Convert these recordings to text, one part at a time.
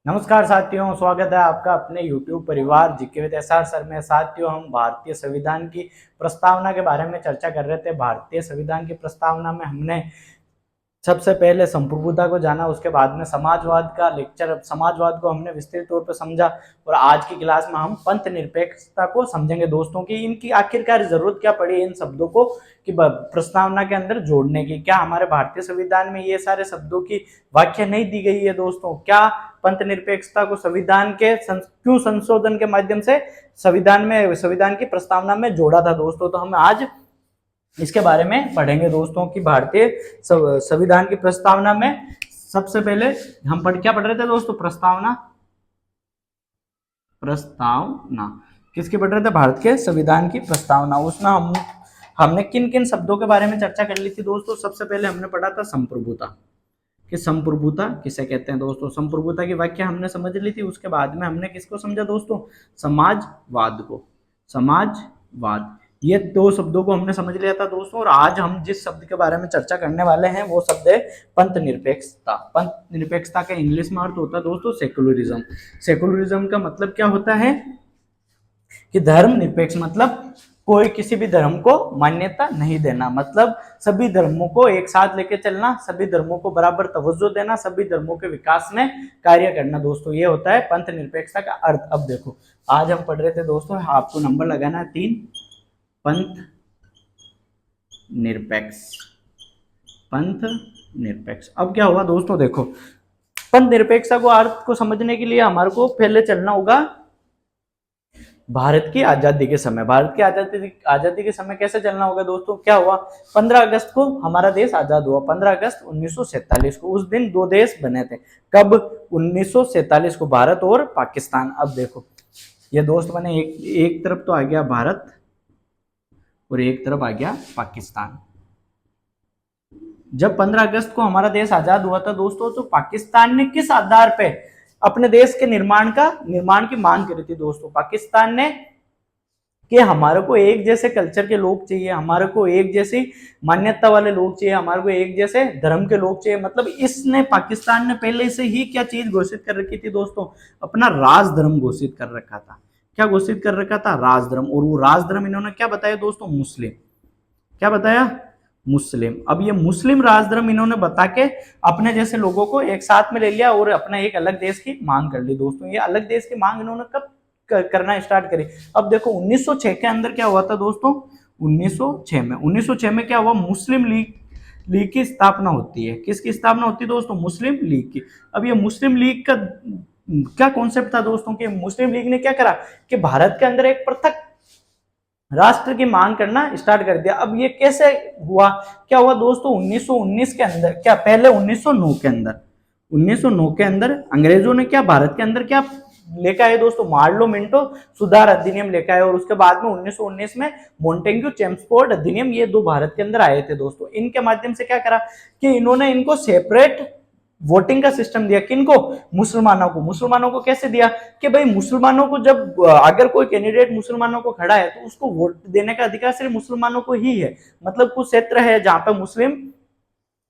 नमस्कार साथियों, स्वागत है आपका अपने YouTube परिवार जीके विद एसआर सर में। साथियों, हम भारतीय संविधान की प्रस्तावना के बारे में चर्चा कर रहे थे। भारतीय संविधान की प्रस्तावना में हमने सबसे पहले संप्रभुता को जाना, उसके बाद में समाजवाद का लेक्चर, समाजवाद को हमने विस्तृत तौर पर समझा और आज की क्लास में हम पंथ निरपेक्षता को समझेंगे दोस्तों की इनकी आखिरकार जरूरत क्या पड़ी इन शब्दों को कि प्रस्तावना के अंदर जोड़ने की। क्या हमारे भारतीय संविधान में ये सारे शब्दों की व्याख्या नहीं दी गई है दोस्तों? क्या पंथ निरपेक्षता को संविधान के क्यों संशोधन के माध्यम से संविधान की प्रस्तावना में जोड़ा था दोस्तों? तो हम आज इसके बारे में पढ़ेंगे दोस्तों की भारतीय संविधान की प्रस्तावना में सबसे पहले हम क्या पढ़ रहे थे दोस्तों? प्रस्तावना किसकी पढ़ रहे थे? भारत के संविधान की प्रस्तावना। उसमें हमने किन किन शब्दों के बारे में चर्चा कर ली थी दोस्तों? सबसे पहले हमने पढ़ा था संप्रभुता, कि संप्रभुता किसे कहते हैं दोस्तों। संप्रभुता की व्याख्या हमने समझ ली थी। उसके बाद में हमने किसको समझा दोस्तों? समाजवाद को। समाजवाद, ये दो शब्दों को हमने समझ लिया था दोस्तों। और आज हम जिस शब्द के बारे में चर्चा करने वाले हैं वो शब्द है पंथ निरपेक्षता। पंथ निरपेक्षता का इंग्लिश में अर्थ होता है दोस्तों सेकुलरिज्म। सेकुलरिज्म का मतलब क्या होता है कि धर्म निरपेक्ष, मतलब कोई किसी भी धर्म को मान्यता नहीं देना, मतलब सभी धर्मों को एक साथ लेके चलना, सभी धर्मों को बराबर तवज्जो देना, सभी धर्मों के विकास में कार्य करना दोस्तों, ये होता है पंथ निरपेक्षता का अर्थ। अब देखो, आज हम पढ़ रहे थे दोस्तों, आपको नंबर लगाना है 3, पंथ निरपेक्ष। पंथ निरपेक्ष। अब क्या होगा दोस्तों? देखो, पंथ निरपेक्षता को अर्थ को समझने के लिए हमारे को पहले चलना होगा भारत की आजादी के समय। भारत की आजादी के समय कैसे चलना होगा दोस्तों? क्या हुआ? 15 अगस्त को हमारा देश आजाद हुआ। 15 अगस्त 1947 को। उस दिन दो देश बने थे। कब? 1947 को, भारत और पाकिस्तान। अब देखो, ये दोस्त बने, एक तरफ तो आ गया भारत और एक तरफ आ गया पाकिस्तान। जब 15 अगस्त को हमारा देश आजाद हुआ था दोस्तों, तो पाकिस्तान ने किस आधार पे अपने देश के निर्माण की मांग करी थी दोस्तों? पाकिस्तान ने कि हमारे को एक जैसे कल्चर के लोग चाहिए, हमारे को एक जैसी मान्यता वाले लोग चाहिए, हमारे को एक जैसे धर्म के लोग चाहिए। मतलब इसने, पाकिस्तान ने पहले से ही क्या चीज घोषित कर रखी थी दोस्तों? अपना राजधर्म घोषित कर रखा था। क्या घोषित कर रखा था? राजधर्म। और वो राजधर्म इन्होंने क्या बताया दोस्तों? मुस्लिम। क्या बताया? मुस्लिम। अब ये मुस्लिम राजधर्म इन्होंने बता के अपने जैसे लोगों को एक साथ में ले लिया और अपना एक अलग देश की मांग कर ली दोस्तों। ये अलग देश की मांग इन्होंने कब करना स्टार्ट करी? अब देखो, 1906 के अंदर क्या हुआ था दोस्तों? 1906 में क्या हुआ? मुस्लिम लीग की स्थापना होती है। किसकी स्थापना होती है दोस्तों? मुस्लिम लीग की। अब ये मुस्लिम लीग का क्या कॉन्सेप्ट था दोस्तों? कि मुस्लिम लीग ने क्या करा कि भारत के अंदर एक पृथक राष्ट्र की मांग करना स्टार्ट कर दिया। अब ये कैसे हुआ? क्या हुआ दोस्तों? 1919 के अंदर, क्या पहले 1909 के अंदर, 1909 के अंदर अंग्रेजों ने क्या भारत के अंदर क्या लेकर आए दोस्तों? मार्लो मिंटो सुधार अधिनियम लेकर आए। और उसके बाद में 1919 में मोंटेग्यू चेम्सफोर्ड अधिनियम, ये दो भारत के अंदर आए थे दोस्तों। इनके माध्यम से क्या करा कि इन्होंने इनको सेपरेट वोटिंग का सिस्टम दिया। किनको? मुसलमानों को। मुसलमानों को कैसे दिया कि भाई मुसलमानों को, जब अगर कोई कैंडिडेट मुसलमानों को खड़ा है तो उसको वोट देने का अधिकार सिर्फ मुसलमानों को ही है। मतलब कुछ क्षेत्र है जहां पे मुस्लिम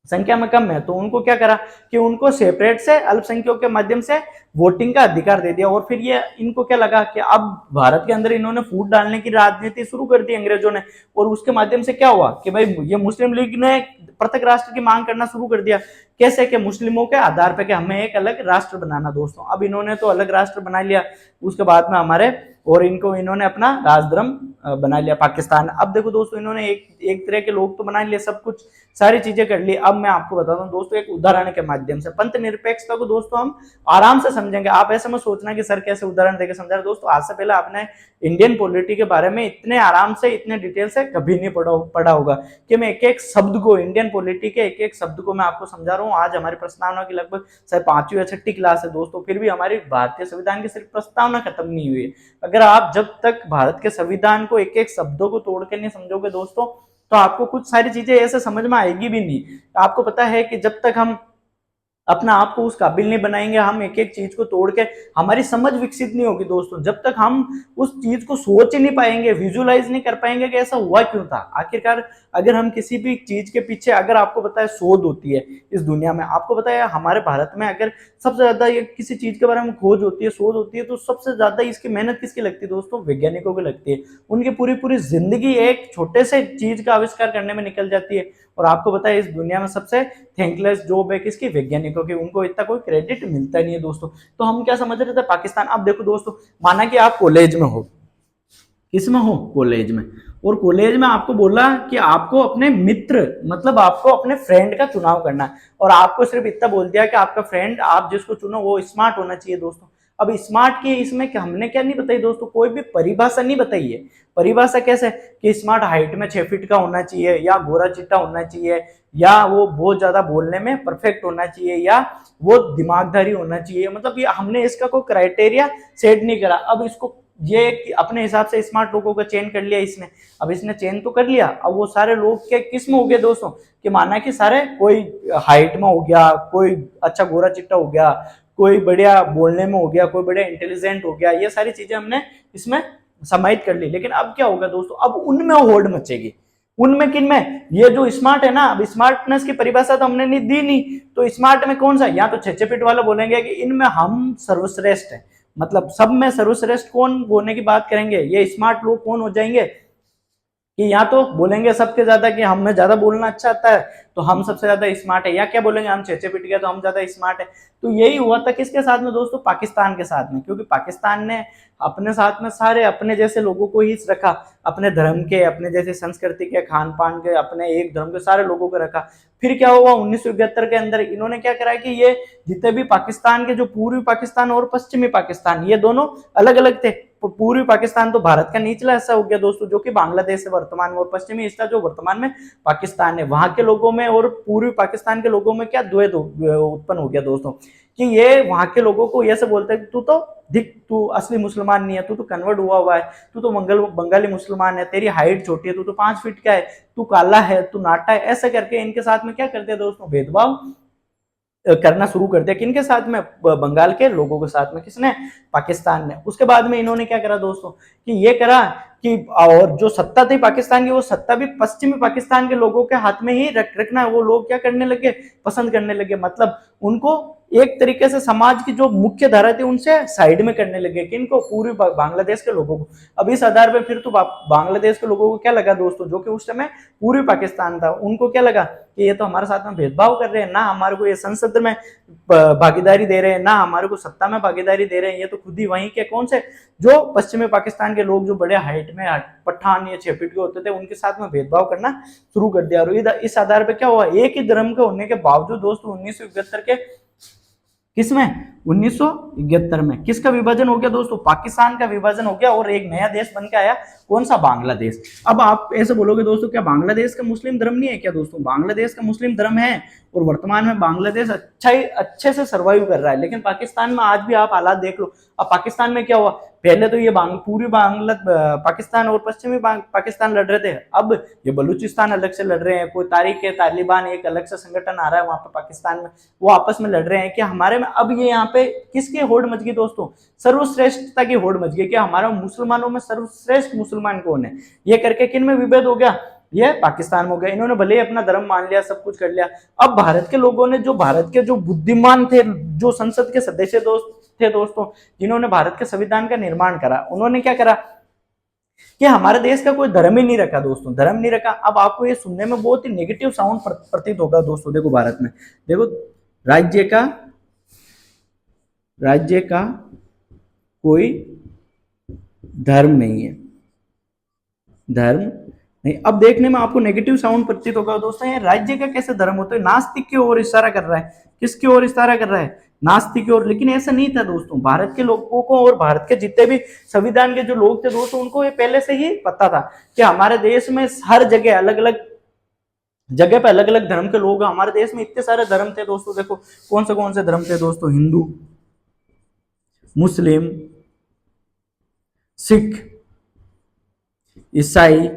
संख्या में कम है, तो उनको क्या करा कि उनको सेपरेट से अल्पसंख्यकों के माध्यम से वोटिंग का अधिकार दे दिया। और फिर ये इनको क्या लगा कि अब भारत के अंदर इन्होंने फूट डालने की राजनीति शुरू कर दी अंग्रेजों ने। और उसके माध्यम से क्या हुआ कि भाई ये मुस्लिम लीग ने पृथक राष्ट्र की मांग करना शुरू कर दिया। कैसे? कि मुस्लिमों के आधार पर कि हमें एक अलग राष्ट्र बनाना दोस्तों। अब इन्होंने तो अलग राष्ट्र बना लिया। उसके बाद में हमारे और इन्होंने अपना राजधर्म बना लिया पाकिस्तान। अब देखो दोस्तों, इन्होंने एक तरह के लोग तो बना लिए, सब कुछ सारी चीजें कर ली। अब मैं आपको बताता हूँ दोस्तों एक उदाहरण के माध्यम से पंथ निरपेक्षता को दोस्तों हम आराम से समझेंगे। आप ऐसे मत सोचना कि सर कैसे उदाहरण देकर समझा रहे दोस्तों। आज से पहले आपने इंडियन पॉलिटी के बारे में इतने आराम से, इतने डिटेल से कभी नहीं पढ़ा होगा कि मैं एक एक शब्द को, इंडियन पॉलिटी के एक एक शब्द को मैं आपको समझा रहा हूँ। आज हमारी प्रस्तावना की लगभग शायद 5वीं या 6ठी क्लास है दोस्तों, फिर भी हमारी भारतीय संविधान की सिर्फ प्रस्तावना खत्म नहीं हुई है। अगर आप जब तक भारत के संविधान को एक एक शब्दों को तोड़ के नहीं समझोगे दोस्तों, तो आपको कुछ सारी चीजें ऐसे समझ में आएगी भी नहीं। आपको पता है कि जब तक हम अपना आप को उस काबिल नहीं बनाएंगे, हम एक एक चीज को तोड़ के, हमारी समझ विकसित नहीं होगी दोस्तों जब तक हम उस चीज को सोच ही नहीं पाएंगे, विजुलाइज नहीं कर पाएंगे कि ऐसा हुआ क्यों था आखिरकार। अगर हम किसी भी चीज के पीछे, अगर आपको पता है शोध होती है इस दुनिया में, आपको पता है हमारे भारत में अगर सबसे ज्यादा ये किसी चीज के बारे में खोज होती है, शोध होती है, तो सबसे ज्यादा इसकी मेहनत किसकी लगती है दोस्तों? वैज्ञानिकों की लगती है। उनकी पूरी पूरी जिंदगी एक छोटे से चीज का आविष्कार करने में निकल जाती है। और आपको पता है इस दुनिया में सबसे थैंकलेस जॉब है किसकी? वैज्ञानिकों की। उनको इतना कोई क्रेडिट मिलता नहीं है दोस्तों। तो हम क्या समझ रहे थे? पाकिस्तान। अब देखो दोस्तों, माना कि आप कॉलेज में हो, किसमें हो? कॉलेज में। और कॉलेज में आपको बोला कि आपको अपने मित्र, मतलब आपको अपने फ्रेंड का चुनाव करना है, और आपको सिर्फ इतना बोल दिया कि आपका फ्रेंड, आप जिसको चुनो वो स्मार्ट होना चाहिए दोस्तों। अब स्मार्ट की इसमें हमने क्या नहीं बताई दोस्तों? कोई भी परिभाषा नहीं बताई है। परिभाषा कैसे कि स्मार्ट हाइट में 6 फीट का होना चाहिए, या गोरा चिट्टा होना चाहिए, या वो बहुत ज्यादा बोलने में परफेक्ट होना चाहिए, या वो दिमागदारी होना चाहिए। मतलब ये हमने इसका कोई क्राइटेरिया सेट नहीं करा। अब इसको ये अपने हिसाब से स्मार्ट लोगों का चयन कर लिया इसने। अब इसने चयन तो कर लिया, अब वो सारे लोग के किस में हो गए दोस्तों? कि माना कि सारे, कोई हाइट में हो गया, कोई अच्छा गोरा चिट्टा हो गया, कोई बढ़िया बोलने में हो गया, कोई बढ़िया इंटेलिजेंट हो गया, ये सारी चीजें हमने इसमें समाहित कर ली। लेकिन अब क्या होगा दोस्तों? अब उनमें होड़ मचेगी। उनमें किन में? ये जो स्मार्ट है ना, अब स्मार्टनेस की परिभाषा तो हमने नहीं दी नहीं, तो स्मार्ट में कौन सा? या तो 6 6 फीट वाला बोलेंगे कि इनमें हम सर्वश्रेष्ठ है, मतलब सब में सर्वश्रेष्ठ कौन बोलने की बात करेंगे? ये स्मार्ट लोग कौन हो जाएंगे कि या तो बोलेंगे सबके ज्यादा कि हमें ज्यादा बोलना अच्छा आता है तो हम सबसे ज्यादा स्मार्ट है, या क्या बोलेंगे हम 6 6 फीट गए तो हम ज्यादा स्मार्ट है। तो यही हुआ था किसके साथ में दोस्तों? पाकिस्तान के साथ में। क्योंकि पाकिस्तान ने अपने साथ में सारे अपने जैसे लोगों को ही रखा, अपने धर्म के, अपने जैसे संस्कृति के, खान पान के, अपने एक धर्म के सारे लोगों को रखा। फिर क्या हुआ 1971 के अंदर? इन्होंने क्या करा कि ये जितने भी पाकिस्तान के, जो पूर्वी पाकिस्तान और पश्चिमी पाकिस्तान, ये दोनों अलग अलग थे। पूर्वी पाकिस्तान तो भारत का निचला हिस्सा हो गया दोस्तों, जो कि बांग्लादेश है वर्तमान में, और पश्चिमी हिस्सा जो वर्तमान में पाकिस्तान है। वहां के लोगों में और पूर्वी पाकिस्तान के लोगों में क्या द्वैध उत्पन्न हो गया दोस्तों, कि ये वहां के लोगों को ये से बोलते हैं तू तो दिख, तू असली मुसलमान नहीं है, तू तो कन्वर्ट हुआ है, तू तो बंगाली मुसलमान है, तेरी हाइट छोटी है, तू तो 5 फीट का है, तू काला है, तू नाटा है। ऐसा करके इनके साथ में क्या करते हैं दोस्तों? भेदभाव करना शुरू कर दिया। किनके साथ में? बंगाल के लोगों के साथ में। किसने? पाकिस्तान ने। उसके बाद में इन्होंने क्या करा दोस्तों कि ये करा कि, और जो सत्ता थी पाकिस्तान की, वो सत्ता भी पश्चिमी पाकिस्तान के लोगों के हाथ में ही रखना। वो लोग क्या करने लगे? पसंद करने लगे। मतलब उनको एक तरीके से समाज की जो मुख्य धारा थी उनसे साइड में करने लगे। किनको? पूरी बांग्लादेश के लोगों को। अब इस आधार पर फिर तो बांग्लादेश के लोगों को क्या लगा दोस्तों, जो कि उस समय पूर्वी पाकिस्तान था, उनको क्या लगा कि ये तो हमारे साथ में भेदभाव कर रहे हैं, ना हमारे को ये संसद में भागीदारी दे रहे हैं, ना हमारे को सत्ता में भागीदारी दे रहे हैं। ये तो खुद ही वहीं के कौन से, जो पश्चिमी पाकिस्तान के लोग, जो बड़े हाइट में पठान या 6 फीट के होते थे, उनके साथ में भेदभाव करना शुरू कर दिया। और इस आधार पर क्या हुआ? एक ही धर्म के होने के बावजूद दोस्तों 1971 के किसमें? 1971 में किसका विभाजन हो गया दोस्तों? पाकिस्तान का विभाजन हो गया, और एक नया देश बन के आया। कौन सा? बांग्लादेश। अब आप ऐसे बोलोगे दोस्तों, क्या बांग्लादेश का मुस्लिम धर्म नहीं है क्या दोस्तों? बांग्लादेश का मुस्लिम धर्म है, और वर्तमान में बांग्लादेश अच्छे से सर्वाइव कर रहा है। लेकिन पाकिस्तान में आज भी आप हालात देख लो। अब पाकिस्तान में क्या हुआ? पहले तो ये पूरी पाकिस्तान और पश्चिमी पाकिस्तान लड़ रहे थे। अब ये बलूचिस्तान अलग से लड़ रहे हैं, कोई तारीख है तालिबान एक अलग से संगठन आ रहा है वहां पे पाकिस्तान में, वो आपस में लड़ रहे हैं कि हमारे में। अब ये यहाँ पे किसकी होड़ मच गई दोस्तों? सर्वश्रेष्ठता की होड़ मच गई कि हमारा मुसलमानों में सर्वश्रेष्ठ मुसलमान कौन है। ये करके किन में विभेद हो गया? ये पाकिस्तान में हो गया। इन्होंने भले ही अपना धर्म मान लिया, सब कुछ कर लिया। अब भारत के लोगों ने, जो भारत के जो बुद्धिमान थे, जो संसद के सदस्य थे दोस्तों, जिन्होंने भारत के संविधान का निर्माण करा, उन्होंने क्या करा कि हमारे देश का कोई धर्म ही नहीं रखा दोस्तों, धर्म नहीं रखा। अब आपको ये सुनने में बहुत ही नेगेटिव साउंड प्रतीत होगा दोस्तों। देखो भारत में, देखो राज्य का कोई धर्म नहीं है, धर्म नहीं। अब देखने में आपको नेगेटिव साउंड प्रतीत होगा दोस्तों, ये राज्य का कैसे धर्म होता है? नास्तिक की ओर इशारा कर रहा है। किसकी ओर इशारा कर रहा है? नास्तिक की ओर। लेकिन ऐसा नहीं था दोस्तों। भारत के लोगों को, और भारत के जितने भी संविधान के जो लोग थे दोस्तों, उनको ये पहले से ही पता था कि हमारे देश में हर जगह अलग अलग जगह पे अलग अलग धर्म के लोग हैं। हमारे देश में इतने सारे धर्म थे दोस्तों। देखो कौन से धर्म थे दोस्तों? हिंदू, मुस्लिम, सिख, ईसाई,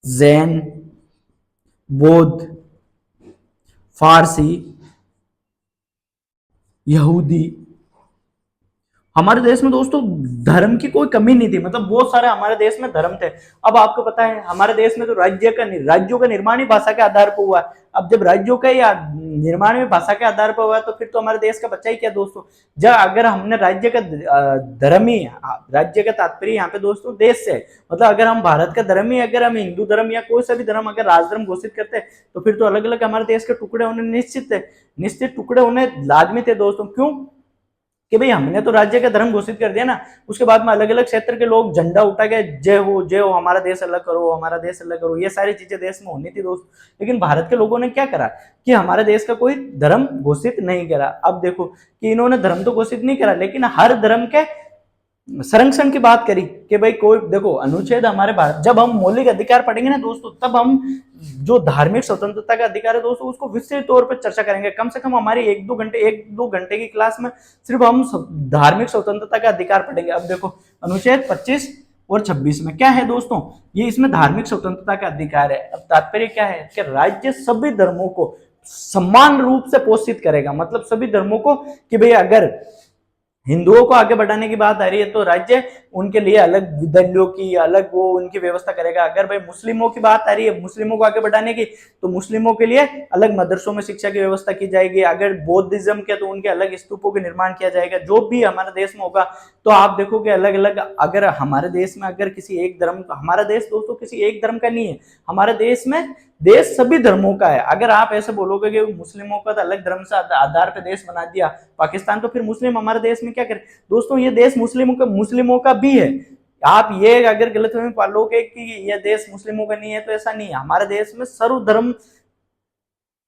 जैन, बौद्ध, फारसी, यहूदी। हमारे देश में दोस्तों धर्म की कोई कमी नहीं थी, मतलब बहुत सारे हमारे देश में धर्म थे। अब आपको पता है हमारे देश में तो राज्यों का निर्माण ही भाषा के आधार पर हुआ। अब जब राज्यों का ही निर्माण भी भाषा के आधार पर हुआ तो फिर तो हमारे देश का बच्चा ही क्या दोस्तों। जब अगर हमने राज्य का धर्म ही, राज्य का तात्पर्य यहाँ पे दोस्तों देश से, मतलब अगर हम भारत का धर्म ही, अगर हम हिंदू धर्म या कोई सा भी धर्म अगर राजधर्म घोषित करते तो फिर तो अलग अलग हमारे देश के टुकड़े होने निश्चित थे, निश्चित टुकड़े होने लाजमी थे दोस्तों। क्यों कि भाई हमने तो राज्य का धर्म घोषित कर दिया ना, उसके बाद में अलग अलग क्षेत्र के लोग झंडा उठा के जय हो हमारा देश अलग करो, हमारा देश अलग करो, ये सारी चीजें देश में होनी थी दोस्त। लेकिन भारत के लोगों ने क्या करा कि हमारे देश का कोई धर्म घोषित नहीं करा। अब देखो कि इन्होंने धर्म तो घोषित नहीं करा लेकिन हर धर्म के संरक्षण की बात करी कि भाई कोई देखो अनुच्छेद हमारे भारत, जब हम मौलिक अधिकार पढ़ेंगे ना दोस्तों तब हम जो धार्मिक स्वतंत्रता का अधिकार है दोस्तों उसको विस्तृत तौर पर चर्चा करेंगे। कम से कम हमारी एक दो घंटे की क्लास में सिर्फ हम धार्मिक स्वतंत्रता का अधिकार पढ़ेंगे। अब देखो अनुच्छेद 25 और 26 में क्या है दोस्तों, ये इसमें धार्मिक स्वतंत्रता का अधिकार है। अब तात्पर्य क्या है कि राज्य सभी धर्मों को समान रूप से पोषित करेगा, मतलब सभी धर्मों को, कि भाई अगर हिंदुओं को आगे बढ़ाने की बात आ रही है तो राज्य उनके लिए अलग विद्यालयों की अलग वो उनकी व्यवस्था करेगा। अगर भाई मुस्लिमों की बात आ रही है मुस्लिमों को आगे बढ़ाने की तो मुस्लिमों के लिए अलग मदरसों में शिक्षा की व्यवस्था की जाएगी। अगर बौद्धिज्म के तो उनके अलग स्तूपों के निर्माण किया जाएगा। जो भी हमारे देश में होगा तो आप देखोगे अलग अलग, अगर हमारे देश में अगर किसी एक धर्म, हमारा देश दोस्तों किसी एक धर्म का नहीं है, हमारे देश में देश सभी धर्मों का है। अगर आप ऐसे बोलोगे कि मुस्लिमों का तो अलग धर्म से आधार पर देश बना दिया पाकिस्तान, तो फिर मुस्लिम हमारे देश में क्या करें दोस्तों। ये देश मुस्लिमों का भी है। आप ये अगर गलतफहमी पालोगे कि यह देश मुस्लिमों का नहीं है तो ऐसा नहीं है, हमारे देश में सर्वधर्म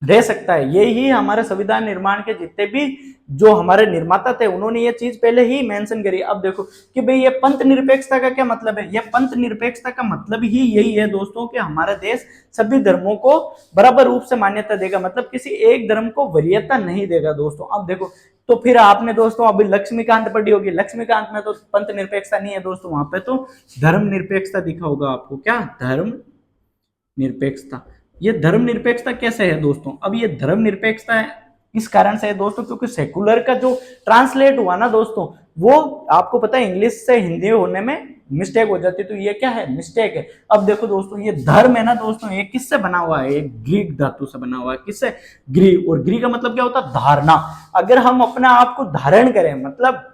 रह सकता है। यही हमारे संविधान निर्माण के जितने भी जो हमारे निर्माता थे उन्होंने ये चीज पहले ही मेंशन करी। अब देखो कि भाई ये पंथ निरपेक्षता का क्या मतलब है, ये पंथ निरपेक्षता का मतलब ही यही है दोस्तों कि हमारा देश सभी धर्मों को बराबर रूप से मान्यता देगा, मतलब किसी एक धर्म को वरीयता नहीं देगा दोस्तों। अब देखो तो फिर आपने दोस्तों अभी लक्ष्मीकांत पढ़ी होगी, लक्ष्मीकांत में तो पंथ निरपेक्षता नहीं है दोस्तों, वहां पे तो धर्म निरपेक्षता दिखा होगा आपको। क्या धर्म निरपेक्षता, ये धर्म निरपेक्षता कैसे है दोस्तों। अब ये धर्म निरपेक्षता है इस कारण से है दोस्तों क्योंकि सेकुलर का जो ट्रांसलेट हुआ ना दोस्तों वो आपको पता है इंग्लिश से हिंदी होने में मिस्टेक हो जाती है, तो ये क्या है मिस्टेक है। अब देखो दोस्तों ये धर्म है ना दोस्तों ये किससे बना हुआ है, एक ग्रीक धातु से बना हुआ है। किससे, ग्री, और ग्री का मतलब क्या होता है धारणा। अगर हम अपने आप को धारण करें, मतलब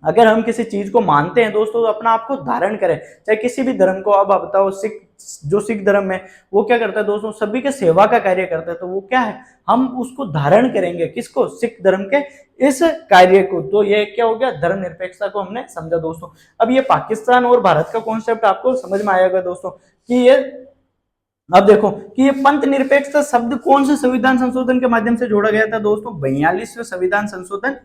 अगर हम किसी चीज को मानते हैं दोस्तों तो अपना आप को धारण करें, चाहे किसी भी धर्म को। अब आप बताओ सिख धर्म है वो क्या करता है दोस्तों, सभी के सेवा का कार्य करता है, तो वो क्या है हम उसको धारण करेंगे, किसको, सिख धर्म के इस कार्य को। तो ये क्या हो गया, धर्म निरपेक्षता को हमने समझा दोस्तों। अब ये पाकिस्तान और भारत का कॉन्सेप्ट आपको समझ में आएगा दोस्तों कि ये, अब देखो कि ये पंथ निरपेक्षता शब्द कौन से संविधान संशोधन के माध्यम से जोड़ा गया था दोस्तों, 42वें संविधान संशोधन,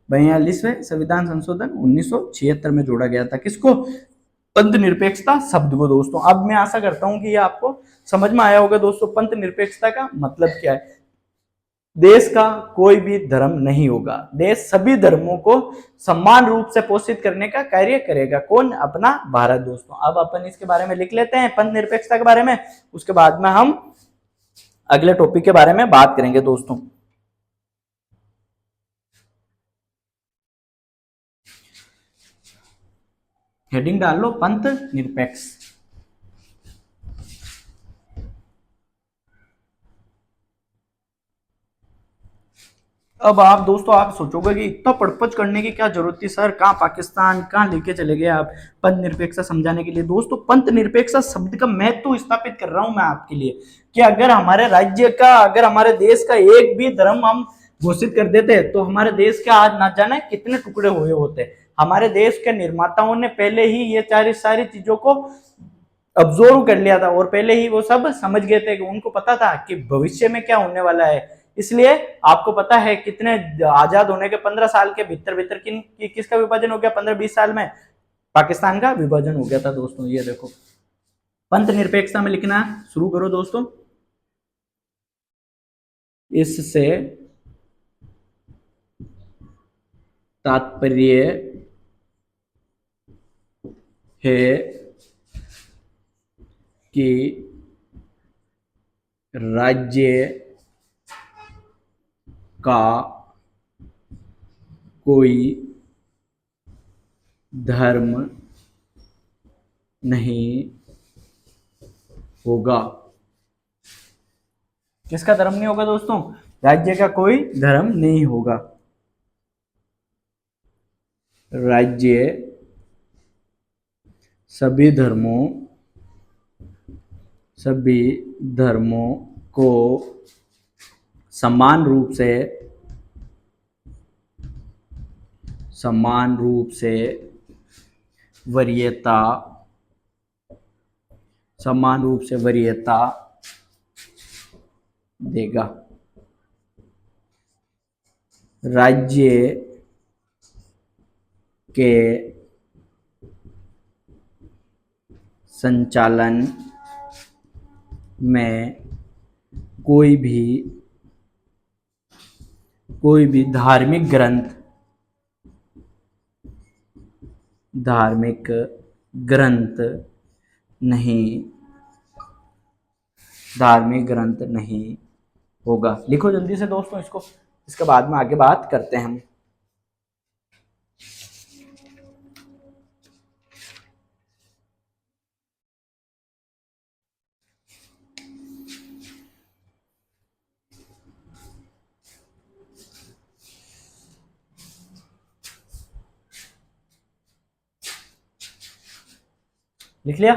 42वें संविधान संशोधन 1976 में जोड़ा गया था। किसको, पंथ निरपेक्षता शब्द को दोस्तों। अब मैं आशा करता हूं कि ये आपको समझ में आया होगा दोस्तों पंथ निरपेक्षता का मतलब क्या है। देश का कोई भी धर्म नहीं होगा, देश सभी धर्मों को समान रूप से पोषित करने का कार्य करेगा। कौन, अपना भारत दोस्तों। अब अपन इसके बारे में लिख लेते हैं पंथ निरपेक्षता के बारे में, उसके बाद में हम अगले टॉपिक के बारे में बात करेंगे दोस्तों। हेडिंग डाल लो पंथ निरपेक्ष। अब आप दोस्तों आप सोचोगे कि इतना पढ़पच करने की क्या जरूरत थी सर, कहाँ पाकिस्तान कहाँ लेके चले गए आप पंथ निरपेक्षता समझाने के लिए। दोस्तों पंथ निरपेक्षता शब्द का महत्व स्थापित कर रहा हूं मैं आपके लिए कि अगर हमारे राज्य का, अगर हमारे देश का एक भी धर्म हम घोषित कर देते तो हमारे देश के आज ना जाने कितने टुकड़े हुए होते। हमारे देश के निर्माताओं ने पहले ही ये सारी चीजों को ऑब्जर्व कर लिया था और पहले ही वो सब समझ गए थे कि उनको पता था कि भविष्य में क्या होने वाला है। इसलिए आपको पता है कितने आजाद होने के 15 साल के भीतर भीतर किसका विभाजन हो गया, 15-20 साल में पाकिस्तान का विभाजन हो गया था दोस्तों। ये देखो पंथ निरपेक्षता में लिखना शुरू करो दोस्तों। इससे तात्पर्य है कि राज्य का कोई धर्म नहीं होगा। किसका धर्म नहीं होगा दोस्तों? राज्य का कोई धर्म नहीं होगा। राज्य सभी धर्मों को समान रूप से वरीयता देगा। राज्य के संचालन में कोई भी धार्मिक ग्रंथ नहीं होगा। लिखो जल्दी से दोस्तों इसको, इसके बाद में आगे बात करते हैं हम। लिख लिया?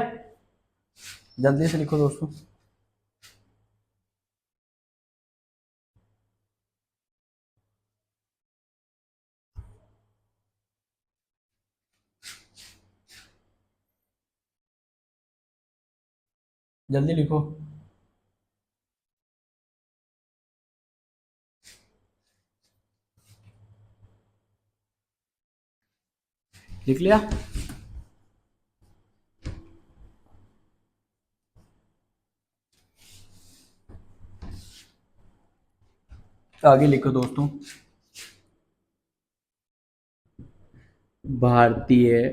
जल्दी से लिखो दोस्तों। जल्दी लिखो। लिख लिया? आगे लिखो दोस्तों। भारतीय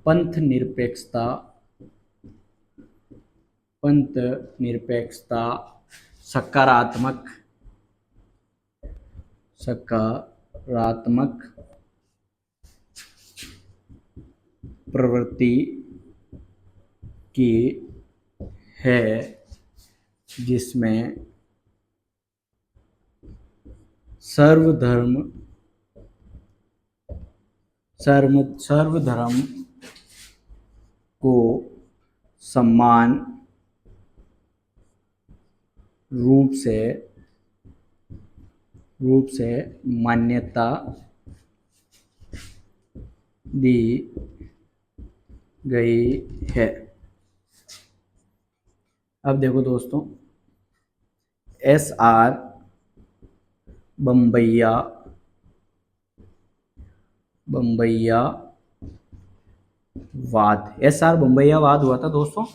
पंथ निरपेक्षता सकारात्मक प्रवृत्ति की है, जिसमें सर्वधर्म को समान रूप से मान्यता दी गई है। अब देखो दोस्तों, SR बम्बैयावाद हुआ था दोस्तों।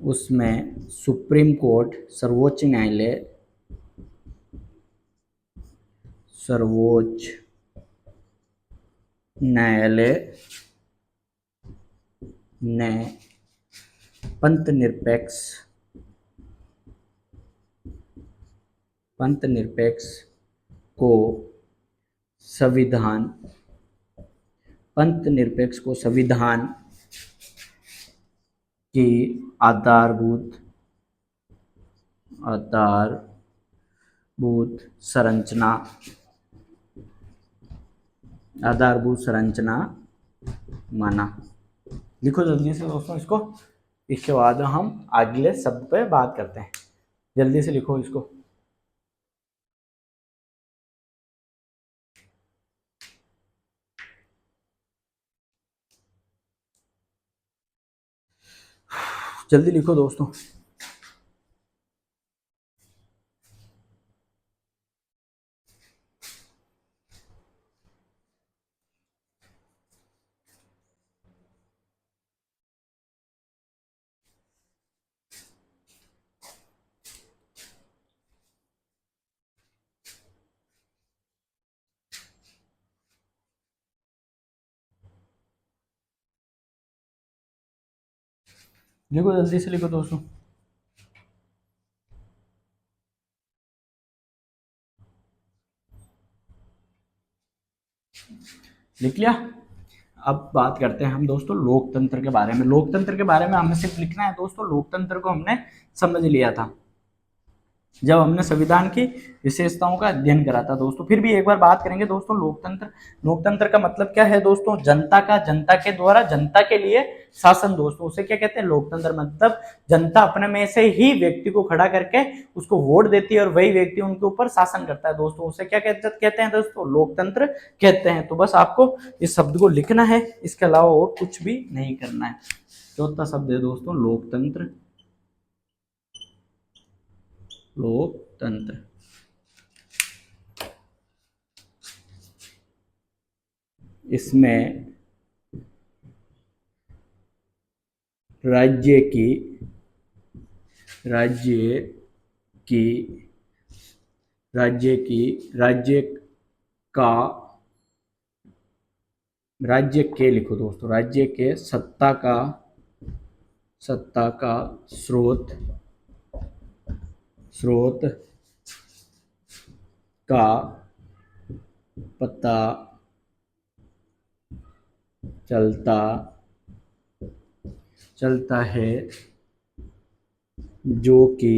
उसमें सुप्रीम कोर्ट, सर्वोच्च न्यायालय ने पंथ निरपेक्ष को संविधान की आधारभूत संरचना माना। लिखो जल्दी से दोस्तों इसको, इसके बाद हम अगले शब्द पे बात करते हैं। जल्दी से लिखो इसको। जल्दी लिखो दोस्तों। लिखो जल्दी से लिखो दोस्तों। लिख लिया। अब बात करते हैं हम दोस्तों लोकतंत्र के बारे में। लोकतंत्र के बारे में हमें सिर्फ लिखना है दोस्तों, लोकतंत्र को हमने समझ लिया था जब हमने संविधान की विशेषताओं का अध्ययन करा था दोस्तों। फिर भी एक बार बात करेंगे दोस्तों लोकतंत्र। लोकतंत्र का मतलब क्या है दोस्तों? जनता का, जनता के द्वारा, जनता के लिए शासन दोस्तों, उसे क्या कहते हैं? लोकतंत्र। मतलब जनता अपने में से ही व्यक्ति को खड़ा करके उसको वोट देती है और वही व्यक्ति उनके ऊपर शासन करता है दोस्तों, उसे क्या कहते हैं दोस्तों? लोकतंत्र कहते हैं। तो बस आपको इस शब्द को लिखना है, इसके अलावा और कुछ भी नहीं करना है। चौथा शब्द है दोस्तों लोकतंत्र। लोकतंत्र इसमें राज्य की राज्य की राज्य का राज्य के लिखो दोस्तों, राज्य के सत्ता का स्रोत का पता चलता है, जो कि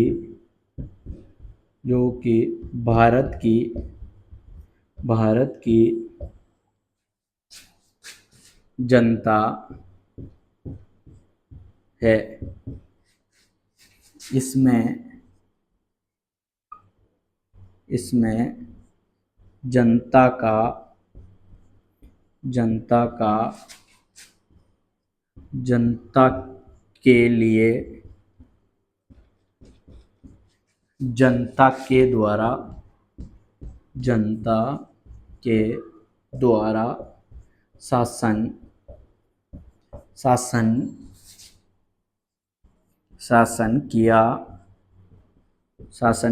भारत की जनता है। इसमें जनता के लिए जनता के द्वारा शासन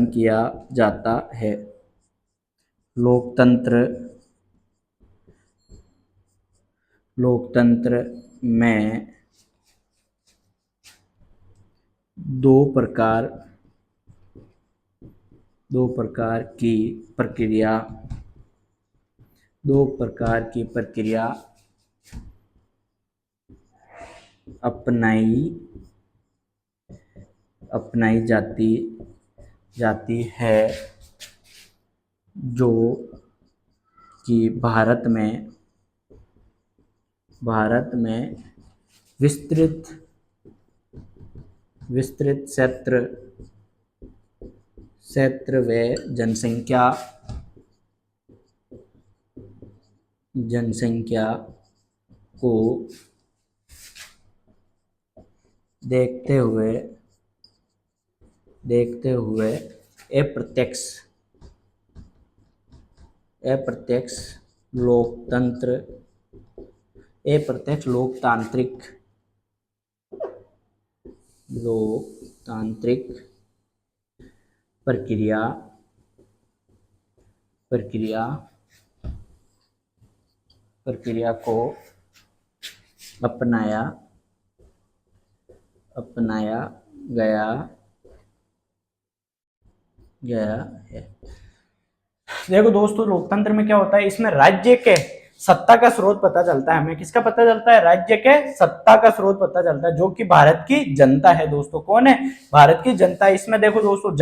किया जाता है। लोकतंत्र में दो प्रकार की प्रक्रिया अपनाई जाती है, जो कि भारत में विस्तृत क्षेत्र व जनसंख्या को देखते हुए अप्रत्यक्ष लोकतांत्रिक प्रक्रिया को अपनाया गया है। देखो दोस्तों लोकतंत्र में क्या होता है, इसमें राज्य के सत्ता का स्रोत पता चलता है। हमें किसका पता चलता है? राज्य के सत्ता का स्रोत पता चलता है, जो कि भारत की जनता है दोस्तों। कौन है? भारत की जनता। इसमें देखो दोस्तों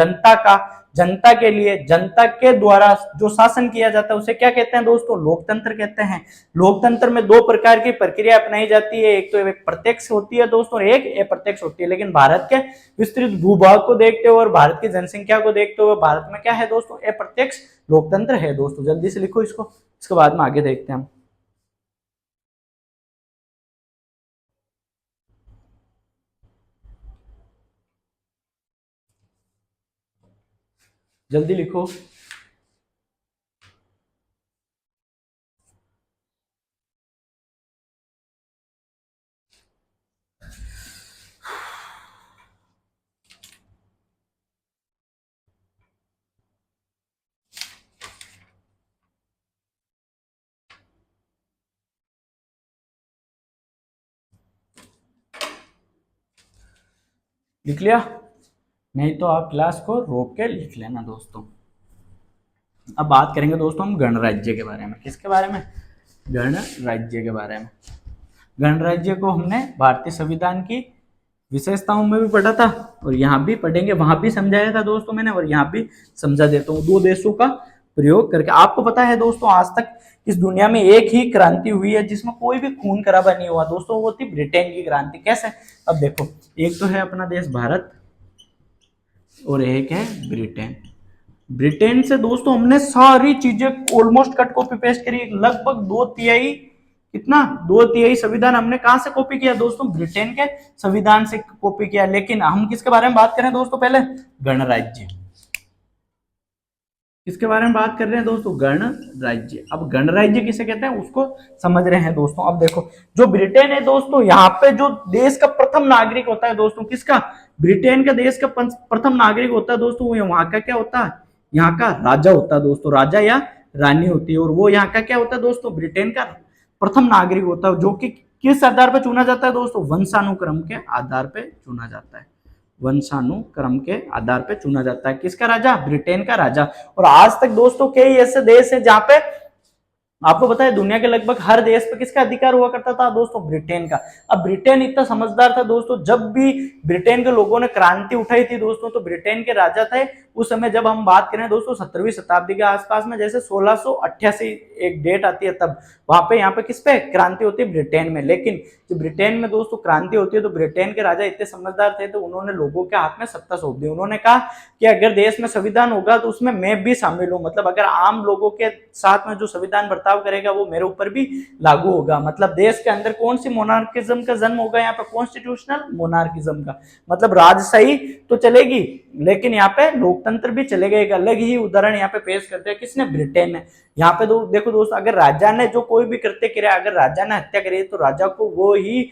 जनता के लिए, जनता के द्वारा जो शासन किया जाता है उसे क्या कहते हैं दोस्तों? लोकतंत्र कहते हैं। लोकतंत्र में दो प्रकार की प्रक्रिया अपनाई जाती है, एक तो प्रत्यक्ष होती है दोस्तों, एक अप्रत्यक्ष होती है। लेकिन भारत के विस्तृत भूभाग को देखते हुए और भारत की जनसंख्या को देखते हुए भारत में क्या है दोस्तों? अप्रत्यक्ष लोकतंत्र है दोस्तों। जल्दी से लिखो इसको, इसके बाद में आगे देखते हैं हम। जल्दी लिखो। लिख लिया? नहीं तो आप क्लास को रोक के लिख लेना दोस्तों। अब बात करेंगे दोस्तों हम गणराज्य के बारे में। किसके बारे में? गणराज्य के बारे में। गणराज्य को हमने भारतीय संविधान की विशेषताओं में भी पढ़ा था और यहाँ भी पढ़ेंगे, वहां भी समझाया था दोस्तों मैंने, और यहाँ भी समझा देता हूँ। दो देशों का प्रयोग करके। आपको पता है दोस्तों, आज तक इस दुनिया में एक ही क्रांति हुई है जिसमें कोई भी खून खराबा नहीं हुआ दोस्तों, वो थी ब्रिटेन की क्रांति। कैसे? अब देखो, एक तो है अपना देश भारत और एक है ब्रिटेन। ब्रिटेन से दोस्तों हमने सारी चीजें ऑलमोस्ट कट कॉपी पेस्ट करी। लगभग दो तिहाई, कितना, दो तिहाई संविधान हमने कहां से कॉपी किया दोस्तों? ब्रिटेन के संविधान से कॉपी किया। लेकिन हम किसके बारे में बात करें दोस्तों? पहले गणराज्य। किसके बारे में बात कर रहे हैं दोस्तों? गणराज्य। अब गणराज्य किसे कहते हैं उसको समझ रहे हैं दोस्तों। अब देखो, जो ब्रिटेन है दोस्तों, यहाँ पे जो देश का प्रथम नागरिक होता है दोस्तों, किसका? ब्रिटेन का देश का प्रथम नागरिक होता है दोस्तों, वो वहां का क्या होता है? यहाँ का राजा होता है दोस्तों, राजा या रानी होती है। और वो यहाँ का क्या होता है दोस्तों? ब्रिटेन का प्रथम नागरिक होता है, जो कि किस आधार पर चुना जाता है दोस्तों? वंशानुक्रम के आधार पर चुना जाता है। वंशानुक्रम के आधार पर चुना जाता है। किसका राजा? ब्रिटेन का राजा। और आज तक दोस्तों कई ऐसे देश है जहां पे आपको पता है दुनिया के लगभग हर देश पे किसका अधिकार हुआ करता था दोस्तों? ब्रिटेन का। अब ब्रिटेन इतना समझदार था दोस्तों, जब भी ब्रिटेन के लोगों ने क्रांति उठाई थी दोस्तों, तो ब्रिटेन के राजा थे उस समय, जब हम बात करें दोस्तों 17वीं शताब्दी के आसपास में, जैसे 1688 एक डेट आती है, तब वहां पे यहाँ पे किस पे क्रांति होती है? ब्रिटेन में। लेकिन जब ब्रिटेन में दोस्तों क्रांति होती है तो ब्रिटेन के राजा इतने समझदार थे तो उन्होंने लोगों के हाथ में सत्ता सौंप दी। उन्होंने कहा कि अगर देश में संविधान होगा तो उसमें मैं भी शामिल हूं, मतलब अगर आम लोगों के साथ में जो संविधान बर्ताव करेगा वो मेरे ऊपर भी लागू होगा। मतलब देश के अंदर कौन सी मोनार्किज्म का जन्म होगा? यहाँ पे कॉन्स्टिट्यूशनल मोनार्किज्म का। मतलब राजशाही तो चलेगी लेकिन यहाँ पे लोकतंत्र भी चलेगा। एक अलग ही उदाहरण यहाँ पे पेश करते हैं, किसने? ब्रिटेन ने। यहाँ पे देखो दोस्तों, अगर राजा ने जो कोई भी कृत्य किया, अगर राजा ने हत्या करी तो राजा को वो ही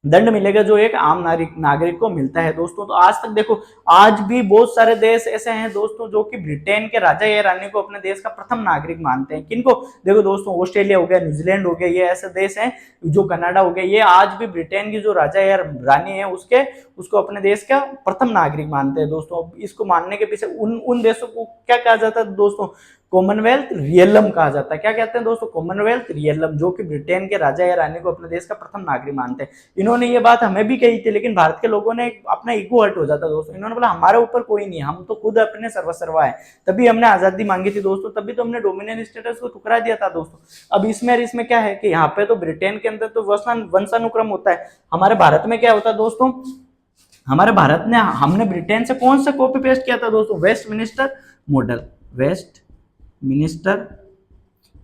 दंड मिलेगा जो एक आम नागरिक को मिलता है दोस्तों। तो आज तक देखो, आज भी बहुत सारे देश ऐसे हैं दोस्तों जो कि ब्रिटेन के राजा या रानी को अपने देश का प्रथम नागरिक मानते हैं। किनको? देखो दोस्तों, ऑस्ट्रेलिया हो गया, न्यूजीलैंड हो गया, ये ऐसे देश हैं, जो कनाडा हो गया, ये आज भी ब्रिटेन की जो राजा या रानी है उसको अपने देश का प्रथम नागरिक मानते हैं दोस्तों। इसको मानने के पीछे उन देशों को क्या कहा जाता है दोस्तों? कॉमनवेल्थ रियलम कहा जाता है। क्या कहते हैं दोस्तों? कॉमनवेल्थ रियलम, जो कि ब्रिटेन के राजा या रानी को अपने देश का प्रथम नागरिक मानते हैं। इन्होंने ये बात हमें भी कही थी, लेकिन भारत के लोगों ने अपना ईगो हर्ट हो जाता दोस्तों। इन्होंने बोला हमारे ऊपर कोई नहीं, हम तो खुद अपने सर्वसर्वा है। तभी हमने आजादी मांगी थी दोस्तों, तभी तो हमने डोमिनियन स्टेटस को ठुकरा दिया था दोस्तों। अब इसमें क्या है कि यहाँ पे तो ब्रिटेन के अंदर तो वंशानुक्रम होता है, हमारे भारत में क्या होता है दोस्तों? हमारे भारत ने, हमने ब्रिटेन से कौन सा कॉपी पेस्ट किया था दोस्तों? Westminster model. वेस्ट मिनिस्टर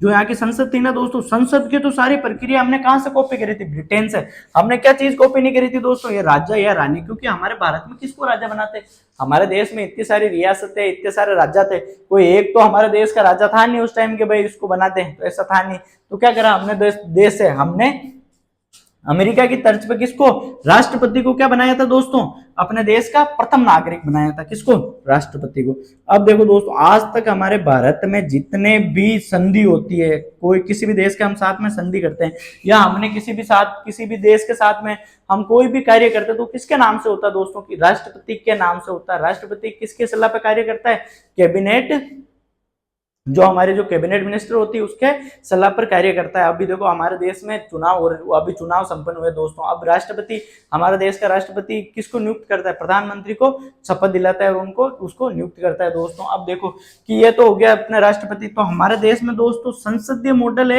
जो यहाँ की संसद थी ना दोस्तों, संसद की तो सारी प्रक्रिया हमने कहां से कॉपी करी थी? ब्रिटेन से। हमने क्या चीज कॉपी नहीं करी थी दोस्तों? ये राजा या रानी। क्योंकि हमारे भारत में किसको राजा बनाते? हमारे देश में इतनी सारी रियासतें, इतने सारे राजा थे, कोई एक तो हमारे देश का राजा था नहीं उस टाइम के भाई इसको बनाते हैं, तो ऐसा था नहीं। तो क्या करा हमने? देश से हमने अमेरिका की तर्ज पे किसको? राष्ट्रपति को क्या बनाया था दोस्तों? अपने देश का प्रथम नागरिक बनाया था। किसको? राष्ट्रपति को। अब देखो दोस्तों, आज तक हमारे भारत में जितने भी संधि होती है, कोई किसी भी देश के हम साथ में संधि करते हैं, या हमने किसी भी देश के साथ में हम कोई भी कार्य करते हैं, तो किसके नाम से होता है दोस्तों? की राष्ट्रपति के नाम से होता है। राष्ट्रपति किसके सलाह पर कार्य करता है? कैबिनेट, जो हमारे जो कैबिनेट मिनिस्टर होती है उसके सलाह पर कार्य करता है। अभी देखो हमारे देश में चुनाव, और अभी चुनाव संपन्न हुए दोस्तों। अब राष्ट्रपति, हमारे देश का राष्ट्रपति किसको नियुक्त करता है? प्रधानमंत्री को शपथ दिलाता है और उसको नियुक्त करता है दोस्तों। अब देखो कि ये तो हो गया अपने राष्ट्रपति। तो हमारे देश में दोस्तों संसदीय मॉडल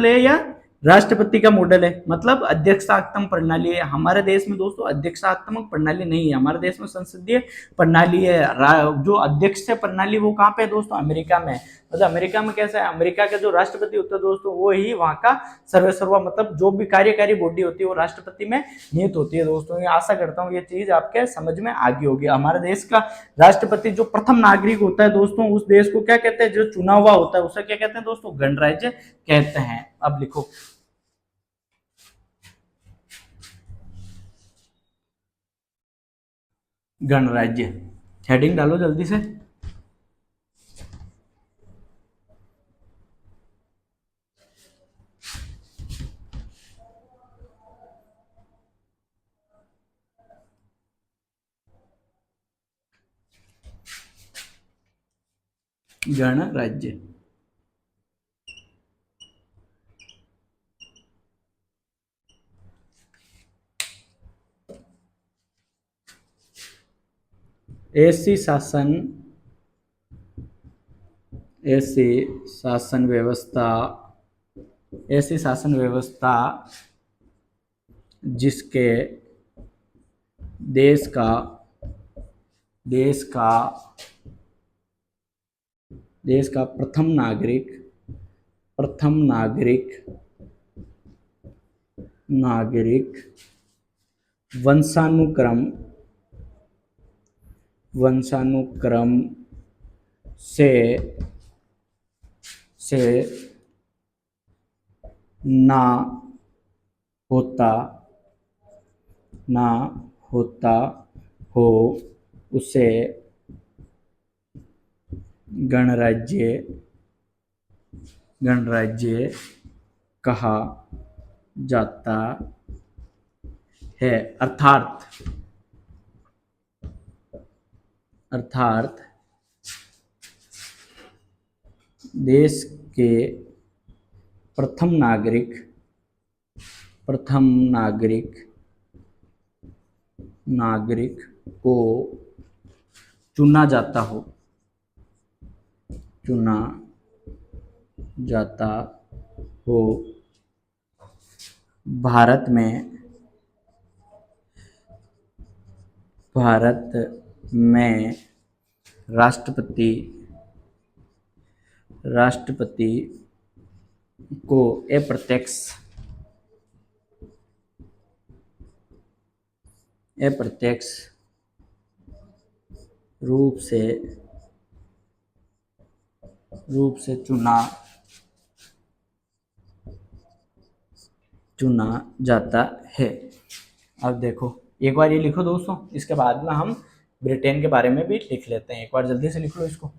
है या राष्ट्रपति का मॉडल है? मतलब अध्यक्षात्मक प्रणाली है। हमारे देश में दोस्तों अध्यक्षात्मक प्रणाली नहीं है, हमारे देश में संसदीय प्रणाली है। जो अध्यक्ष प्रणाली वो कहाँ पे है दोस्तों? अमेरिका में। मतलब अमेरिका में कैसा है? अमेरिका का जो राष्ट्रपति होता है दोस्तों, वो ही वहाँ का सर्वसर्वा, मतलब जो भी कार्यकारी बॉडी होती है वो राष्ट्रपति में नियुक्त होती है दोस्तों। ये आशा करता हूँ ये चीज आपके समझ में आ गई होगी। हमारे देश का राष्ट्रपति जो प्रथम नागरिक होता है दोस्तों, उस देश को क्या कहते हैं? जो चुना हुआ होता है उसे क्या कहते हैं दोस्तों? गणराज्य कहते हैं। अब लिखो, गणराज्य। हेडिंग डालो जल्दी से। गणराज्य। ऐसी शासन ऐसी शासन व्यवस्था ऐसी शासन व्यवस्था जिसके देश का देश का देश का प्रथम नागरिक वंशानुक्रम से ना होता हो उसे गणराज्य कहा जाता है। अर्थात देश के प्रथम नागरिक को चुना जाता हो। भारत में राष्ट्रपति को अप्रत्यक्ष रूप से चुना जाता है। अब देखो एक बार ये लिखो दोस्तों, इसके बाद में हम ब्रिटेन के बारे में भी लिख लेते हैं। एक बार जल्दी से लिख लो इसको।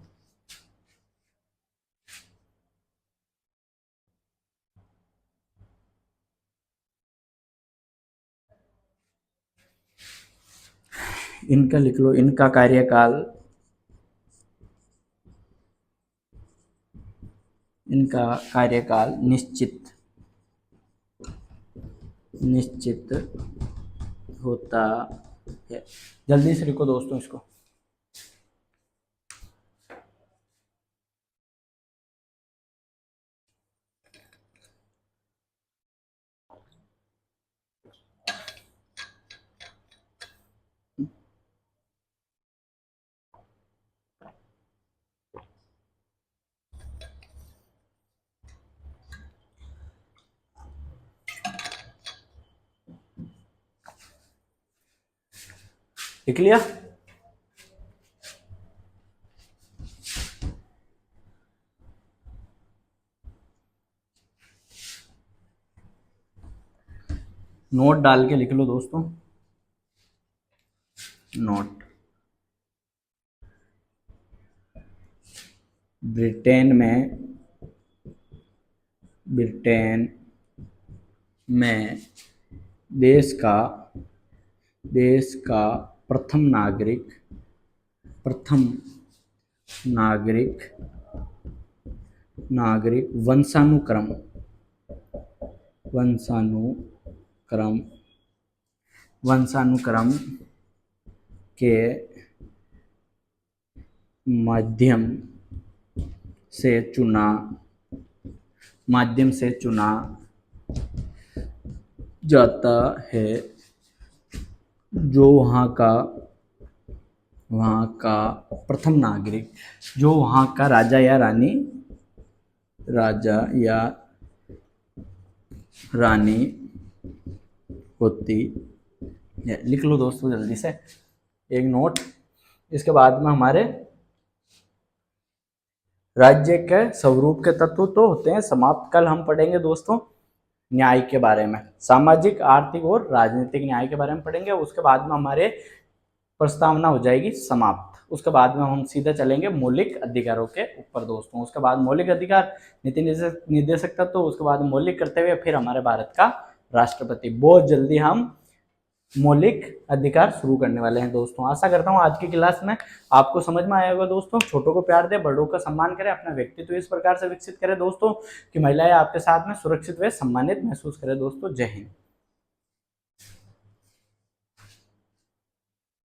इनका लिख लो, इनका कार्यकाल निश्चित होता है। जल्दी से लिखो दोस्तों इसको। लिख लिया? नोट डाल के लिख लो दोस्तों। नोट। ब्रिटेन में देश का प्रथम नागरिक वंशानुक्रम के माध्यम से चुना जाता है, जो वहाँ का प्रथम नागरिक, जो वहाँ का राजा या रानी होती है। लिख लो दोस्तों जल्दी से एक नोट। इसके बाद में हमारे राज्य के स्वरूप के तत्व तो होते हैं समाप्त। कल हम पढ़ेंगे दोस्तों न्याय के बारे में, सामाजिक, आर्थिक और राजनीतिक न्याय के बारे में पढ़ेंगे। उसके बाद में हमारे प्रस्तावना हो जाएगी समाप्त। उसके बाद में हम सीधा चलेंगे मौलिक अधिकारों के ऊपर दोस्तों। उसके बाद मौलिक अधिकार, नीति निर्देशक तत्व, उसके बाद मौलिक कर्तव्य, फिर हमारे भारत का राष्ट्रपति। बहुत जल्दी हम मौलिक अधिकार शुरू करने वाले हैं दोस्तों। आशा करता हूं आज की क्लास में आपको समझ में आया होगा दोस्तों। छोटों को प्यार दे, बड़ों का सम्मान करें, अपना व्यक्तित्व इस प्रकार से विकसित करें दोस्तों कि महिलाएं आपके साथ में सुरक्षित व सम्मानित महसूस करें दोस्तों। जय हिंद।